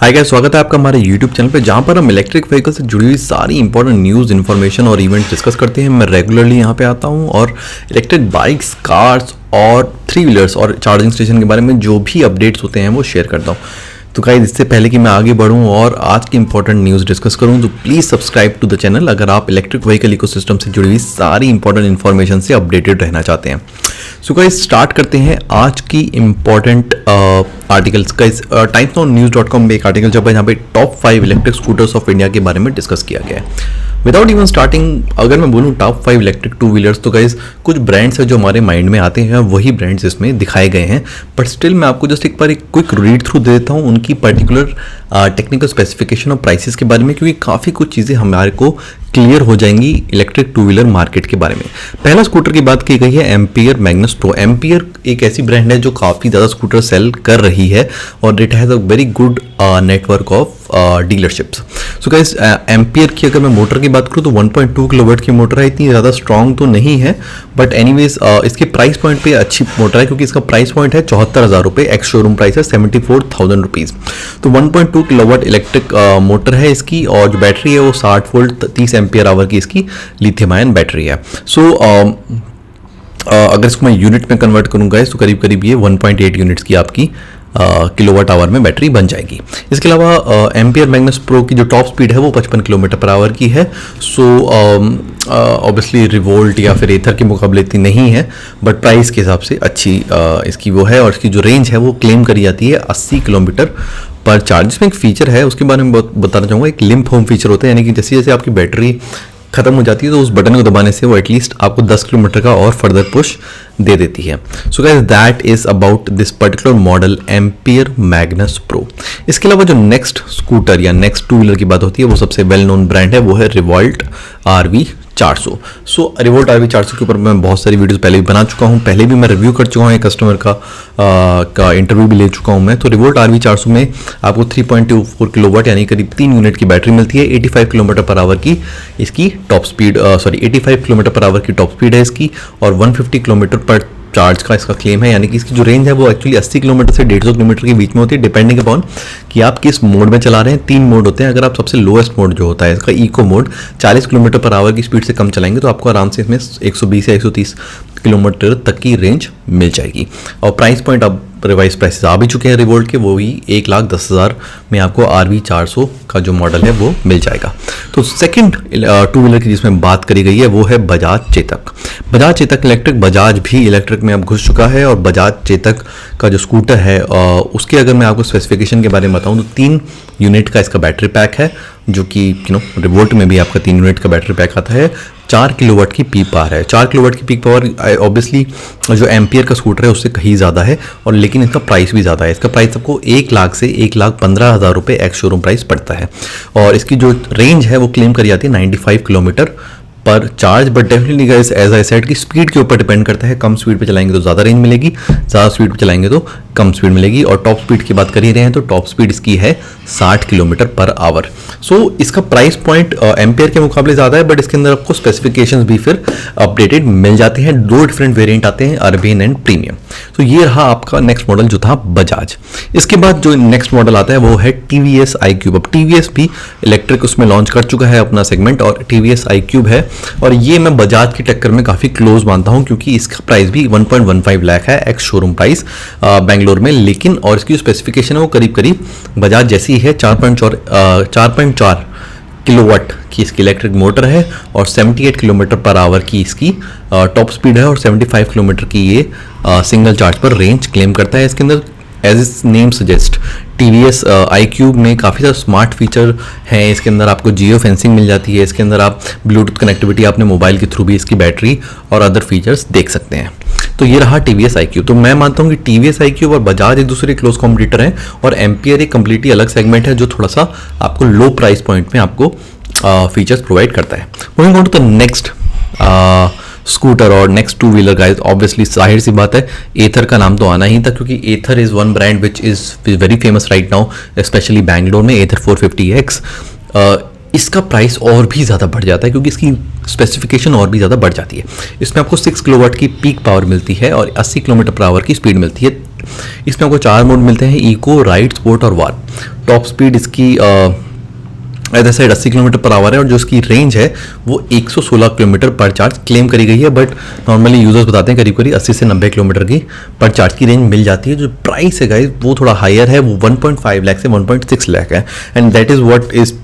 Hi guys, स्वागत है आपका हमारे YouTube चैनल पे जहाँ पर हम इलेक्ट्रिक व्हीकल से जुड़ी हुई सारी इंपॉर्टेंट न्यूज़ इन्फॉर्मेशन और इवेंट डिस्कस करते हैं। मैं रेगुलरली यहाँ पे आता हूँ और इलेक्ट्रिक बाइक्स, कार्स और थ्री व्हीलर्स और चार्जिंग स्टेशन के बारे में जो भी अपडेट्स होते हैं वो शेयर करता हूँ। तो गाइस, इससे पहले कि मैं आगे बढ़ूं और आज की इंपॉर्टेंट न्यूज़ डिस्कस करूं तो please subscribe to the channel अगर आप इलेक्ट्रिक व्हीकल इकोसिस्टम से जुड़ी हुई सारी इंपॉर्टेंट इन्फॉर्मेशन से अपडेटेड रहना चाहते हैं। सो गाइस, स्टार्ट करते हैं आज की इंपॉर्टेंट आर्टिकल्स का। timesnownews.com में एक आर्टिकल जब है जहाँ पे top 5 electric scooters of India के बारे में डिस्कस किया गया है। विदाउट इवन स्टार्टिंग, अगर मैं बोलूँ टॉप 5 इलेक्ट्रिक टू व्हीलर्स, तो गाइज कुछ ब्रांड्स हैं जो हमारे माइंड में आते हैं, वही ब्रांड्स इसमें दिखाए गए हैं। बट स्टिल मैं आपको जस्ट एक बार एक क्विक रीड थ्रू दे देता हूँ उनकी पर्टिकुलर टेक्निकल स्पेसिफिकेशन और प्राइसेस के बारे में, क्योंकि काफ़ी कुछ चीज़ें हमारे को क्लियर हो जाएंगी इलेक्ट्रिक टू व्हीलर मार्केट के बारे में। पहला स्कूटर की बात की गई है एम्पियर मैग्नस प्रो। एम्पियर एक ऐसी ब्रांड है जो काफ़ी ज़्यादा स्कूटर सेल कर रही है और it has a very good network of dealerships. So guys, ampere की अगर मैं मोटर की बात करूँ तो 1.2 किलोवाट की मोटर है। इतनी ज़्यादा स्ट्रॉन्ग तो नहीं है, बट एनीवेज इसके प्राइस पॉइंट पे अच्छी मोटर है, क्योंकि इसका प्राइस पॉइंट है 74,000 रुपये। एक्स शोरूम प्राइस है 74,000 रुपीज़। तो 1.2 किलोवाट इलेक्ट्रिक मोटर है इसकी, और जो बैटरी है वो 60 वोल्ट 30 एम्पियर आवर की इसकी लिथियम आयन बैटरी है। सो अगर इसको मैं यूनिट में कन्वर्ट करूँगा तो करीब करीब ये 1.8 यूनिट्स की आपकी किलोवाट आवर में बैटरी बन जाएगी। इसके अलावा एम्पियर मैग्नस प्रो की जो टॉप स्पीड है वो 55 किलोमीटर पर आवर की है। सो ऑब्वियसली रिवोल्ट या फिर एथर के मुकाबले इतनी नहीं है, बट प्राइस के हिसाब से अच्छी इसकी वो है। और इसकी जो रेंज है वो क्लेम करी जाती है 80 किलोमीटर पर चार्ज। इसमें एक फीचर है उसके बारे में बताना चाहूँगा। एक लिम्प होम फीचर होता है, यानी कि जैसे जैसे आपकी बैटरी खत्म हो जाती है तो उस बटन को दबाने से वो एटलीस्ट आपको 10 किलोमीटर का और फर्दर पुश दे देती है। So guys, that is about this particular model ampere Magnus pro. इसके अलावा जो नेक्स्ट स्कूटर या नेक्स्ट टू व्हीलर की बात होती है वो सबसे वेल नोन ब्रांड है, वो है रिवॉल्ट RV 400। सो रिवोल्ट RV 400 के ऊपर मैं बहुत सारी वीडियोस पहले भी बना चुका हूँ, पहले भी मैं रिव्यू कर चुका हूँ, एक कस्टमर का इंटरव्यू भी ले चुका हूँ मैं। तो रिवोल्ट RV 400 में आपको 3.24 किलोवाट यानी करीब 3 यूनिट की बैटरी मिलती है। 85 किलोमीटर पर आवर की इसकी top speed 85 kilometre per hour की टॉप स्पीड है इसकी, और 150 किलोमीटर पर चार्ज का इसका क्लेम है। यानी कि इसकी जो रेंज है वो एक्चुअली 80 किलोमीटर से 150 किलोमीटर के बीच में होती है, डिपेंडिंग अपॉन कि आप किस मोड में चला रहे हैं। 3 मोड होते हैं। अगर आप सबसे लोएस्ट मोड जो होता है इसका eco mode 40 kilometre per hour की स्पीड से कम चलाएंगे तो आपको आराम से इसमें 120 या 130 किलोमीटर तक की रेंज मिल जाएगी। और प्राइस पॉइंट अब रिवाइज प्राइसेस आ भी चुके हैं रिवोल्ट के, वो ही 1,10,000 में आपको RV 400 का जो मॉडल है वो मिल जाएगा। तो सेकंड टू व्हीलर की जिसमें बात करी गई है वो है बजाज चेतक। बजाज चेतक इलेक्ट्रिक, बजाज भी इलेक्ट्रिक में अब घुस चुका है, और बजाज चेतक का जो स्कूटर है उसके अगर मैं आपको स्पेसिफिकेशन के बारे में बताऊँ तो 3 यूनिट का इसका बैटरी पैक है, जो कि रिवोल्ट में भी आपका 3 यूनिट का बैटरी पैक आता है। 4 किलोवाट की पीक पावर है। 4 किलोवाट की पीक पावर ऑब्वियसली जो एम्पियर का स्कूटर है उससे कहीं ज़्यादा है, और लेकिन इसका प्राइस भी ज़्यादा है। इसका प्राइस आपको 1 लाख से 1,15,000 रुपये एक्स शोरूम प्राइस पड़ता है, और इसकी जो रेंज है वो क्लेम करी जाती है 95 kilometre per charge. But definitely guys, as I said की स्पीड के ऊपर डिपेंड करता है। कम स्पीड पे चलाएंगे तो ज़्यादा रेंज मिलेगी, ज़्यादा स्पीड पे चलाएंगे तो कम स्पीड मिलेगी। और टॉप स्पीड की बात कर ही रहे हैं तो टॉप स्पीड इसकी है 60 किलोमीटर पर आवर। सो इसका प्राइस पॉइंट एम्पियर के मुकाबले ज़्यादा है, बट इसके अंदर आपको स्पेसिफिकेशंस भी फिर अपडेटेड मिल जाते हैं। 2 डिफरेंट वेरिएंट आते हैं, अर्बन एंड प्रीमियम। तो ये रहा आपका नेक्स्ट मॉडल जो था बजाज। इसके बाद जो नेक्स्ट मॉडल आता है वो है TVS iQube। अब TVS भी इलेक्ट्रिक उसमें लॉन्च कर चुका है अपना सेगमेंट, और TVS iQube है, और ये मैं बजाज की टक्कर में काफ़ी क्लोज मानता हूँ, क्योंकि इसका प्राइस भी 1.15 लाख है एक्स शोरूम प्राइस बेंगलोर में। लेकिन और इसकी स्पेसिफिकेशन है वो करीब करीब बजाज जैसी है। 4.4 किलोवाट की इसकी इलेक्ट्रिक मोटर है, और 78 किलोमीटर पर आवर की इसकी टॉप स्पीड है, और 75 किलोमीटर की ये सिंगल चार्ज पर रेंज क्लेम करता है। इसके अंदर as it's name suggest TVS iQube में काफ़ी सारे स्मार्ट फीचर हैं। इसके अंदर आपको जियो फेंसिंग मिल जाती है, इसके अंदर आप ब्लूटूथ कनेक्टिविटी अपने मोबाइल के थ्रू भी इसकी बैटरी और अदर फीचर्स देख सकते हैं। तो ये रहा TVS iQube। तो मैं मानता हूँ कि TVS iQube और बजाज एक दूसरे क्लोज कॉम्पिटिटर हैं, और एम्पियर एक कम्प्लीटली अलग सेगमेंट है जो थोड़ा सा आपको लो प्राइस पॉइंट में आपको फीचर्स प्रोवाइड करता है। Moving on to the next scooter और next two wheeler guys, obviously जाहिर सी बात है एथर का नाम तो आना ही था, क्योंकि Ather is one brand which is very famous right now, specially Bangalore में। एथर 450X इसका प्राइस और भी ज़्यादा बढ़ जाता है, क्योंकि इसकी स्पेसिफिकेशन और भी ज़्यादा बढ़ जाती है। इसमें आपको 6 किलोवाट की पीक पावर मिलती है और 80 किलोमीटर पर आवर की स्पीड मिलती है। इसमें आपको 4 मोड मिलते हैं, इको, राइड, स्पोर्ट और वार। टॉप स्पीड इसकी other side 80 kilometre per our है और जो इसकी रेंज है वो 116 किलोमीटर पर चार्ज क्लेम करी गई है, बट नॉर्मली यूजर्स बताते हैं करीब करीब 80 से 90 किलोमीटर की पर चार्ज की रेंज मिल जाती है। जो प्राइस है गाइस वो थोड़ा हायर है, वो 1.5 लाख से 1.6 लाख है, and that is what is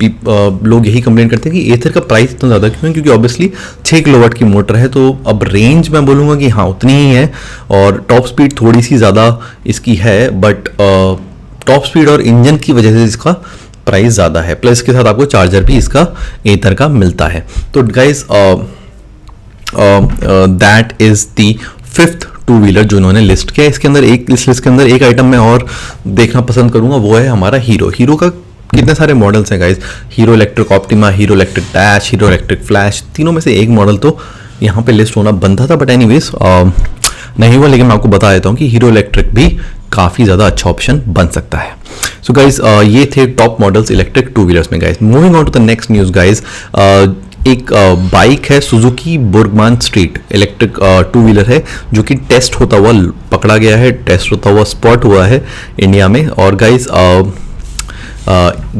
लोग यही कंप्लेन करते हैं कि एथर का प्राइस इतना ज़्यादा क्यों है, क्योंकि ऑब्वियसली 6 किलोवाट की मोटर है, तो अब रेंज मैं बोलूँगा कि हाँ उतनी ही है और टॉप स्पीड थोड़ी सी ज़्यादा इसकी है, बट टॉप स्पीड और इंजन की वजह से इसका प्राइस ज़्यादा है, प्लस इसके साथ आपको चार्जर भी इसका एथर का मिलता है। तो guys that is the 5th two wheeler जो इन्होंने लिस्ट किया। इसके अंदर इस लिस्ट के अंदर एक आइटम मैं और देखना पसंद करूंगा, वो है हमारा हीरो का कितने सारे मॉडल्स हैं guys, hero electric optima, hero electric dash, hero electric flash, तीनों में से एक मॉडल तो यहाँ पे लिस्ट होना बनता था, बट एनीवेज नहीं हुआ, लेकिन मैं आपको बता देता हूँ कि हीरो इलेक्ट्रिक भी काफ़ी ज़्यादा अच्छा ऑप्शन बन सकता है। सो गाइज ये थे top models electric two wheelers में। Guys moving on to the next news guys, एक बाइक है Suzuki Burgman street electric two wheeler है जो कि टेस्ट होता हुआ पकड़ा गया है, टेस्ट होता हुआ स्पॉट हुआ है इंडिया में। और गाइज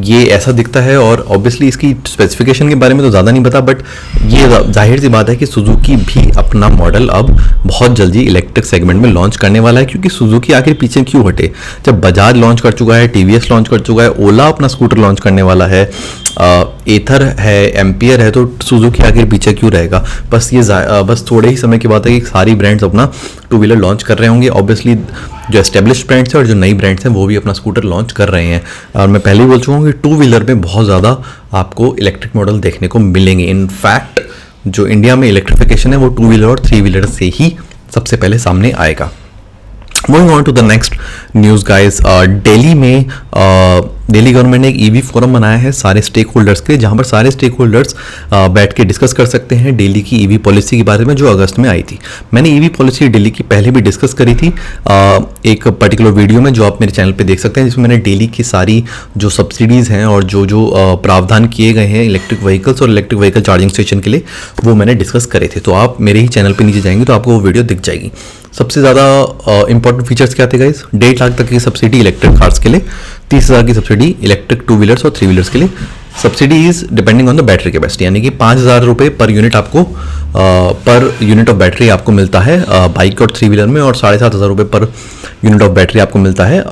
ये ऐसा दिखता है और ऑब्वियसली इसकी स्पेसिफिकेशन के बारे में तो ज़्यादा नहीं पता, बट ये जाहिर सी बात है कि सुजुकी भी अपना मॉडल अब बहुत जल्दी इलेक्ट्रिक सेगमेंट में लॉन्च करने वाला है, क्योंकि सुजुकी आखिर पीछे क्यों हटे, जब बजाज लॉन्च कर चुका है, टीवीएस लॉन्च कर चुका है, ओला अपना स्कूटर लॉन्च करने वाला है, एथर है, एम्पियर है, तो सुजुकी आखिर पीछे क्यों रहेगा। बस थोड़े ही समय की बात है कि सारी ब्रांड्स अपना टू व्हीलर लॉन्च कर रहे होंगे। ऑब्वियसली जो एस्टेब्लिश ब्रांड्स हैं और जो नई ब्रांड्स हैं वो भी अपना स्कूटर लॉन्च कर रहे हैं, और मैं पहले ही बोल चुका हूँ कि टू व्हीलर में बहुत ज़्यादा आपको इलेक्ट्रिक मॉडल देखने को मिलेंगे। इनफैक्ट जो इंडिया में इलेक्ट्रिफिकेशन है वो टू व्हीलर और थ्री व्हीलर से ही सबसे पहले सामने आएगा। Moving on to the next news guys, Delhi में दिल्ली गवर्नमेंट ने एक ईवी फोरम बनाया है सारे स्टेक होल्डर्स के लिए, जहां पर सारे स्टेक होल्डर्स बैठ के डिस्कस कर सकते हैं दिल्ली की ईवी पॉलिसी के बारे में जो अगस्त में आई थी। मैंने ईवी पॉलिसी दिल्ली की पहले भी डिस्कस करी थी एक पर्टिकुलर वीडियो में जो आप मेरे चैनल पे देख सकते हैं, जिसमें मैंने दिल्ली की सारी जो सब्सिडीज़ हैं और जो जो प्रावधान किए गए हैं इलेक्ट्रिक व्हीकल्स और इलेक्ट्रिक व्हीकल चार्जिंग स्टेशन के लिए वो मैंने डिस्कस करे थे। तो आप मेरे ही चैनल पर नीचे जाएंगे तो आपको वो वीडियो दिख जाएगी। सबसे ज़्यादा इंपॉर्टेंट फीचर्स क्या थे गाइस, 1.5 लाख तक की सब्सिडी इलेक्ट्रिक कार्स के लिए, 30,000 की सब्सिडी इलेक्ट्रिक टू व्हीलर्स और थ्री व्हीलर्स के लिए। Subsidy is depending on the battery capacity, यानी कि 5,000 रुपये पर यूनिट आपको पर यूनिट ऑफ बैटरी आपको मिलता है बाइक और थ्री व्हीलर में, और 7,500 रुपये पर यूनिट ऑफ बैटरी आपको मिलता है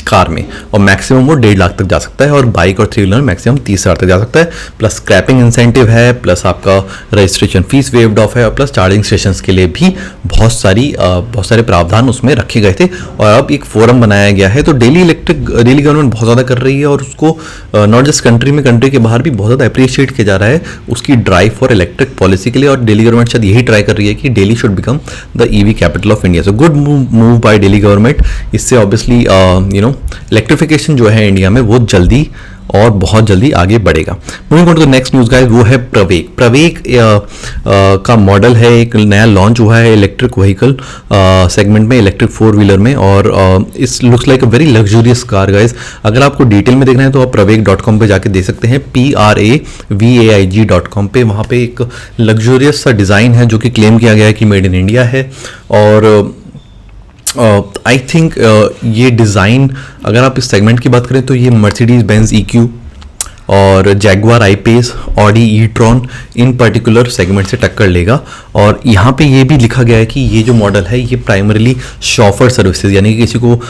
कार में, और मैक्सिमम वो 1.5 लाख तक जा सकता है, और बाइक और थ्री व्हीलर में मैक्सिमम 30,000 तक जा सकता है। प्लस स्क्रैपिंग इंसेंटिव है, प्लस आपका रजिस्ट्रेशन फीस वेव्ड ऑफ है, और प्लस चार्जिंग स्टेशंस के लिए भी बहुत सारे प्रावधान उसमें रखे गए थे। और अब एक फोरम बनाया गया है, तो दिल्ली गवर्नमेंट बहुत ज़्यादा कर रही है, और उसको नॉट जस्ट कंट्री के बाहर भी बहुत ज़्यादा अप्रिशिएट किया जा रहा है उसकी ड्राइव फॉर इलेक्ट्रिक पॉलिसी के लिए। और दिल्ली गवर्नमेंट शायद यही ट्राई कर रही है कि Delhi should become the EV capital of India. So good move by Delhi government. इससे ऑब्वियसली इलेक्ट्रिफिकेशन जो है इंडिया में वो जल्दी और बहुत जल्दी आगे बढ़ेगा। Moving on to the next news guys, वो है प्रवेक का मॉडल है, एक नया लॉन्च हुआ है इलेक्ट्रिक व्हीकल सेगमेंट में, इलेक्ट्रिक फोर व्हीलर में, और इस looks like a very luxurious car guys. अगर आपको डिटेल में देखना है तो आप praveig.com पे जाके देख सकते हैं, PRAVAIG.com पे। वहाँ पे एक लग्जूरियस सा डिज़ाइन है जो कि क्लेम किया गया है कि मेड इन इंडिया है, और आई थिंक ये डिज़ाइन अगर आप इस सेगमेंट की बात करें तो ये मर्सिडीज बेंज EQ और Jaguar I-Pace, Audi e-tron in particular segment से टक्कर लेगा। और यहाँ पे ये भी लिखा गया है कि ये जो मॉडल है ये प्राइमरीली शॉफर सर्विसेज, यानी कि किसी को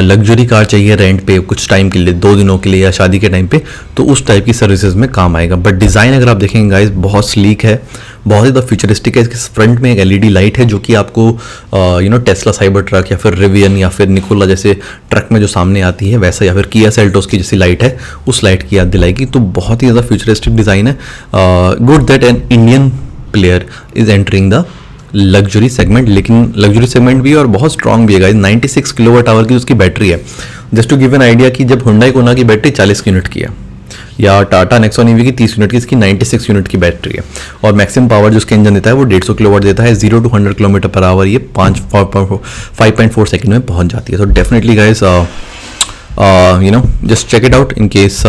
लग्जरी कार चाहिए रेंट पे कुछ टाइम के लिए, 2 दिनों के लिए या शादी के टाइम पे, तो उस टाइप की सर्विसेज में काम आएगा। बट डिज़ाइन अगर आप देखेंगे गाइस बहुत स्लीक है, बहुत ज़्यादा फ्यूचरिस्टिक है। इसके फ्रंट में एक LED लाइट है जो कि आपको टेस्ला साइबर ट्रक या फिर रिवियन या फिर निकोला जैसे ट्रक में जो सामने आती है वैसा, या फिर किया सेल्टोस की जैसी लाइट है, उस लाइट की याद दिलाएगी। तो बहुत ही ज़्यादा फ्यूचरिस्टिक डिज़ाइन है। Good that an Indian player is entering the luxury segment, लेकिन लग्जरी सेगमेंट भी और बहुत स्ट्रॉन्ग भी है गाइस। 96 किलोवाट आवर की उसकी बैटरी है। Just to give an idea कि जब हुंडई कोना की बैटरी 40 यूनिट की है या टाटा नेक्सॉन ईवी की 30 यूनिट की, इसकी 96 यूनिट की बैटरी है, और मैक्सिमम पावर जो उसका इंजन देता है वो 150 किलोवाट देता है। 0 to 100 किलोमीटर पर आवर ये 5.4 सेकंड में पहुंच जाती है। तो definitely guys just check it out in case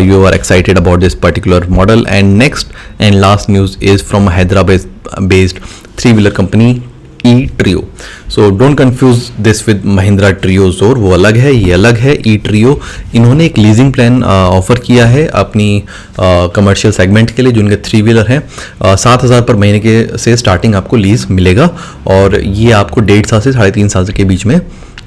you are excited about this particular model. And next and last news is from Hyderabad based three wheeler company E trio. So don't confuse this with Mahindra trio जोर, वो अलग है, ये अलग है। ई trio इन्होंने एक leasing plan offer किया है अपनी कमर्शियल सेगमेंट के लिए जो उनके 3 व्हीलर हैं। 7,000 पर महीने के से स्टार्टिंग आपको लीज मिलेगा और ये आपको 1.5 साल से 3.5 साल के बीच में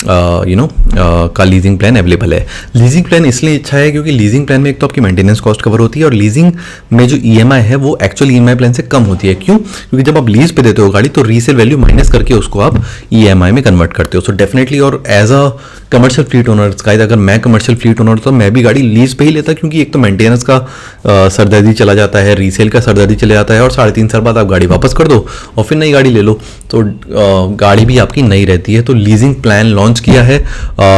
का लीजिंग प्लान अवेलेबल है। लीजिंग प्लान इसलिए अच्छा है क्योंकि लीजिंग प्लान में एक तो आपकी मेंटेनेंस कॉस्ट कवर होती है और लीजिंग में जो ईएमआई है वो एक्चुअल ईएमआई प्लान से कम होती है। क्यों? क्योंकि जब आप लीज पे देते हो गाड़ी तो रीसेल वैल्यू माइनस करके उसको आप ईएमआई में कन्वर्ट करते हो। सो डेफिनेटली, और as a commercial fleet owner guys, अगर मैं कमर्शियल फ्लीट ओनर तो मैं भी गाड़ी लीज पे ही लेता, क्योंकि एक तो मेंटेनेंस का सरदर्दी चला जाता है, रीसेल का सरदर्दी चला जाता है और 3.5 साल बाद आप गाड़ी वापस कर दो और फिर नई गाड़ी ले लो तो गाड़ी भी आपकी नई रहती है। तो लीजिंग प्लान लॉन्च किया है।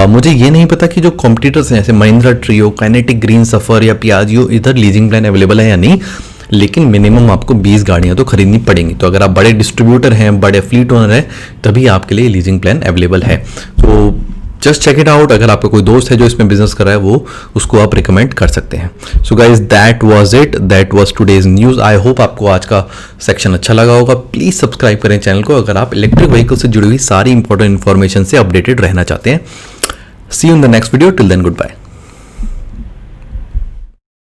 मुझे ये नहीं पता कि जो कॉम्पिटिटर्स हैं जैसे महिंद्रा ट्रियो, काइनेटिक ग्रीन सफर या पियाजियो, इधर लीजिंग प्लान अवेलेबल है या नहीं, लेकिन मिनिमम आपको 20 गाड़ियां तो खरीदनी पड़ेंगी। तो अगर आप बड़े डिस्ट्रीब्यूटर हैं, बड़े फ्लीट ओनर हैं, तभी आपके लिए लीजिंग प्लान अवेलेबल है। तो जस्ट चेक इट आउट। अगर आपका कोई दोस्त है जो इसमें बिजनेस कर रहा है वो उसको आप रिकमेंड कर सकते हैं। So guys, that was it, that was today's news. I hope आपको आज का सेक्शन अच्छा लगा होगा। प्लीज़ सब्सक्राइब करें चैनल को अगर आप इलेक्ट्रिक व्हीकल से जुड़ी हुई सारी इंपॉर्टेंट इन्फॉर्मेशन से अपडेटेड रहना चाहते हैं। See you in the next video. Till then, good bye.